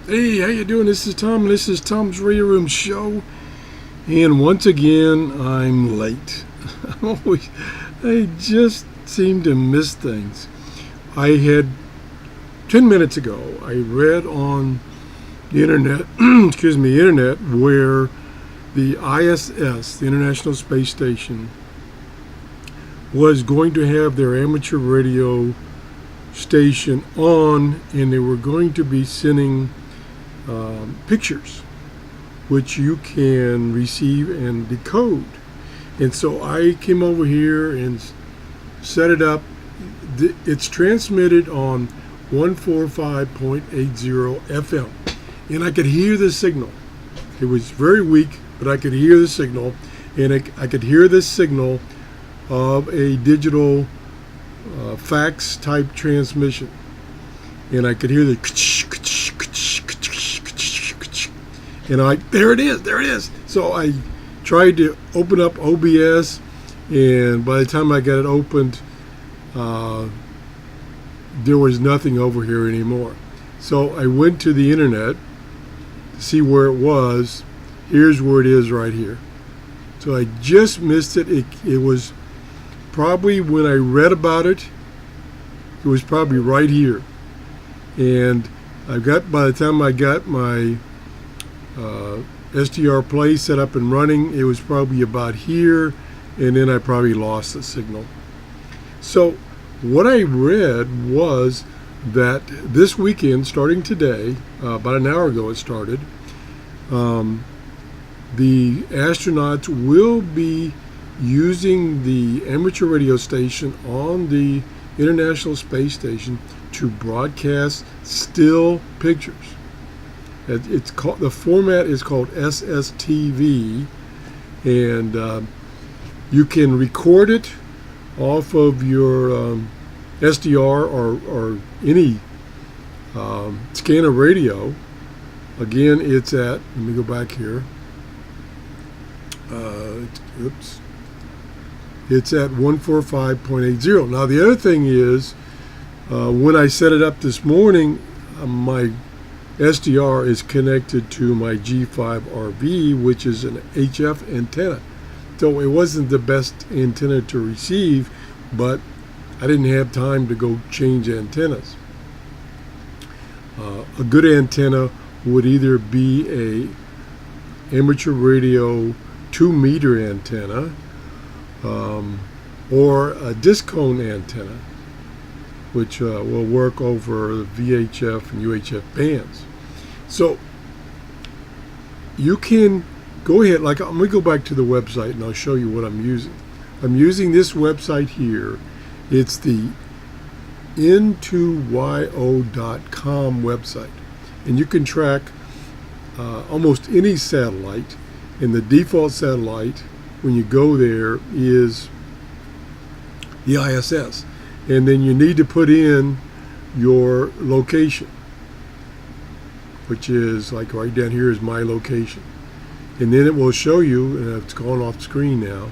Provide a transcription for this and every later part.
Hey, how you doing? This is Tom. This is Tom's Radio Room Show. And once again, I'm late. I just seem to miss things. I had 10 minutes ago, I read on the internet, internet, where the ISS, the International Space Station, was going to have their amateur radio station on, and they were going to be sending pictures which you can receive and decode. And so I came over here and set it up. It's transmitted on 145.80 FM, and I could hear the signal. It was very weak, but I could hear the signal, and I could hear the signal of a digital fax type transmission, and I could hear the and there it is. So I tried to open up OBS, and by the time I got it opened, there was nothing over here anymore. So I went to the internet to see where it was. Here's where it is right here. So I just missed it. It was probably, when I read about it, it was probably right here. And by the time I got my SDR play set up and running, it was probably about here, and then I probably lost the signal. So what I read was that this weekend, starting today, about an hour ago it started, the astronauts will be using the amateur radio station on the International Space Station to broadcast still pictures. It's called, the format is called SSTV, and you can record it off of your SDR or any scanner radio. Again, it's at, let me go back here. It's at 145.80. Now the other thing is, when I set it up this morning, my SDR is connected to my G5RV, which is an HF antenna. So it wasn't the best antenna to receive, but I didn't have time to go change antennas. A good antenna would either be a amateur radio 2-meter antenna, or a disc cone antenna, which will work over the VHF and UHF bands. So you can go ahead, like, I'm going to go back to the website and I'll show you what I'm using. I'm using this website here. It's the n2yo.com website, and you can track almost any satellite, and the default satellite when you go there is the ISS, and then you need to put in your location, which is like right down here is my location, and then it will show you, and it's gone off screen now,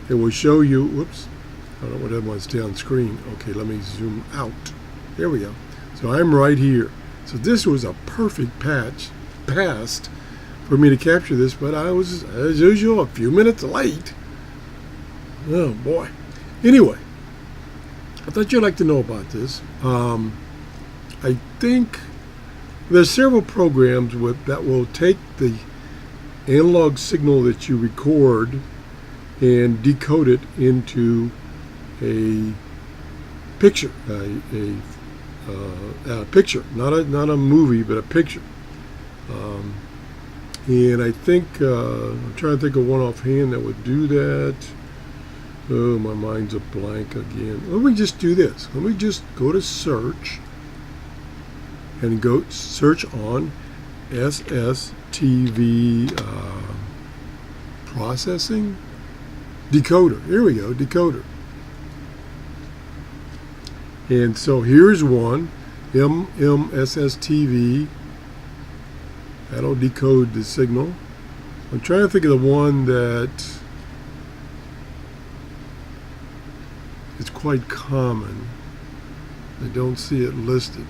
it will show you, whoops, I don't know what that wants to stay on screen. Okay, let me zoom out. There we go. So I'm right here. So this was a perfect past for me to capture this, but I was, as usual, a few minutes late. Oh boy. Anyway, I thought you'd like to know about this. I think there's several programs that will take the analog signal that you record and decode it into a picture, a picture, not a movie, but a picture. And I think I'm trying to think of one offhand that would do that. Oh, my mind's a blank again. Let me just do this. Let me just go to search and go search on SSTV processing decoder. Here we go, decoder. And so here's one, MMSSTV. That'll decode the signal. I'm trying to think of the one that is quite common. I don't see it listed.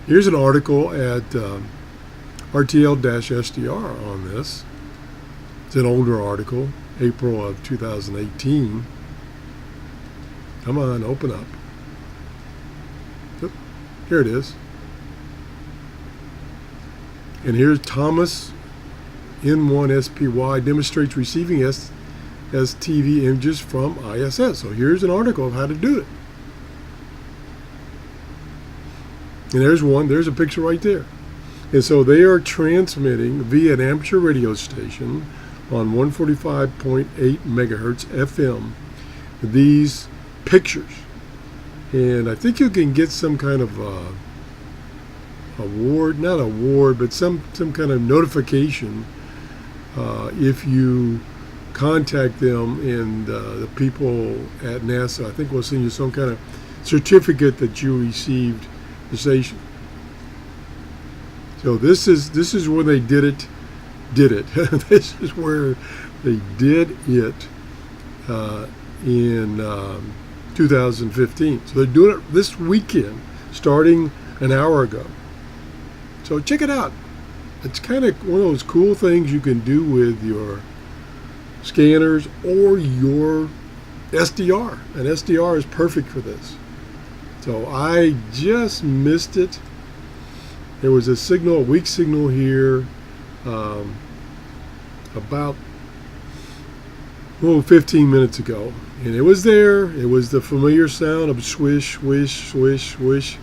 Here's an article at RTL-SDR on this. It's an older article, April of 2018. Come on, open up. Yep, here it is. And here's Thomas N1SPY demonstrates receiving STV images from ISS. So here's an article of how to do it. And there's one, there's a picture right there. And so they are transmitting via an amateur radio station on 145.8 megahertz FM these pictures. And I think you can get some kind of award, not award, but some kind of notification if you contact them, and the people at NASA, I think, will send you some kind of certificate that you received the station. So this is where they did it. This is where they did it in 2015. So they're doing it this weekend, starting an hour ago. So check it out. It's kind of one of those cool things you can do with your scanners or your SDR. And SDR is perfect for this. So I just missed it. There was a signal, a weak signal here, about 15 minutes ago. And it was there. It was the familiar sound of swish, swish, swish, swish.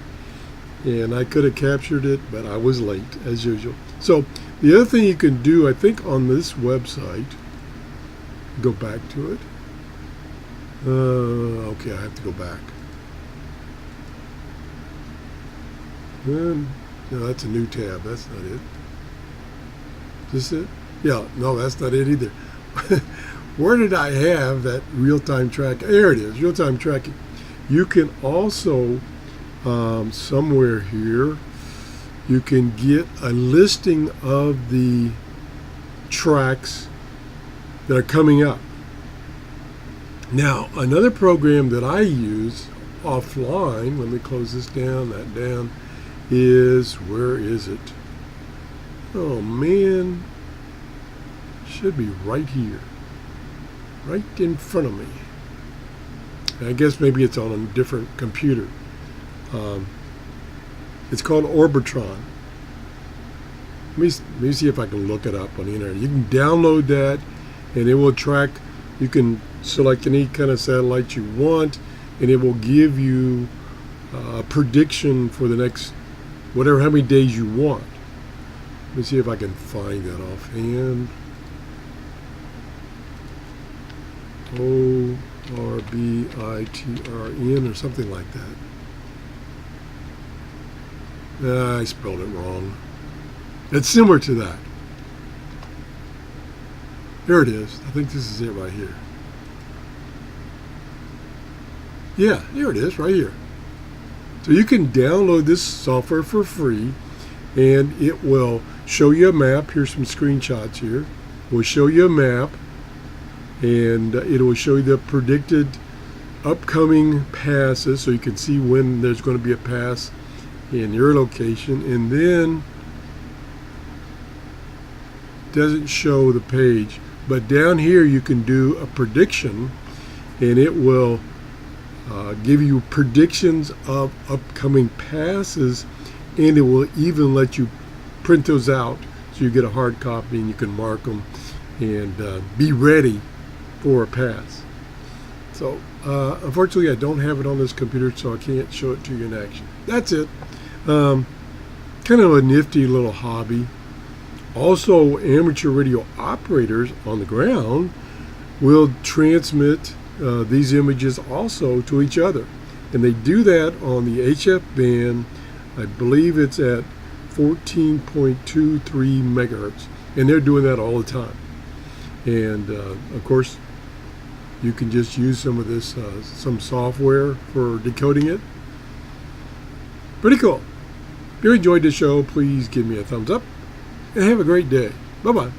And I could have captured it, but I was late, as usual. So the other thing you can do, I think, on this website, go back to it. Okay, I have to go back. No, that's a new tab. That's not it. Is this it? Yeah, no, that's not it either. Where did I have that real-time tracking? There it is, real-time tracking. You can also, somewhere here, you can get a listing of the tracks that are coming up. Now, another program that I use offline, let me close this down, that down, is, where is it? Oh man, should be right here, right in front of me. I guess maybe it's on a different computer. It's called Orbitron. Let me see if I can look it up on the internet. You can download that, and it will track. You can select any kind of satellite you want, and it will give you a prediction for the next how many days you want. Let me see if I can find that offhand. ORBITRN or something like that. I spelled it wrong. It's similar to that. There it is. I think this is it right here. Yeah, here it is, right here. So you can download this software for free, and it will show you a map. Here's some screenshots here. It will show you a map, and it will show you the predicted upcoming passes, so you can see when there's going to be a pass in your location. And then it doesn't show the page, but down here you can do a prediction, and it will give you predictions of upcoming passes, and it will even let you print those out so you get a hard copy and you can mark them and be ready for a pass. So unfortunately I don't have it on this computer, so I can't show it to you in action. That's it. Kind of a nifty little hobby. Also, amateur radio operators on the ground will transmit these images also to each other, and they do that on the HF band. I believe it's at 14.23 megahertz, and they're doing that all the time. And of course, you can just use some of this some software for decoding it. Pretty cool. If you enjoyed the show, please give me a thumbs up and have a great day. Bye bye.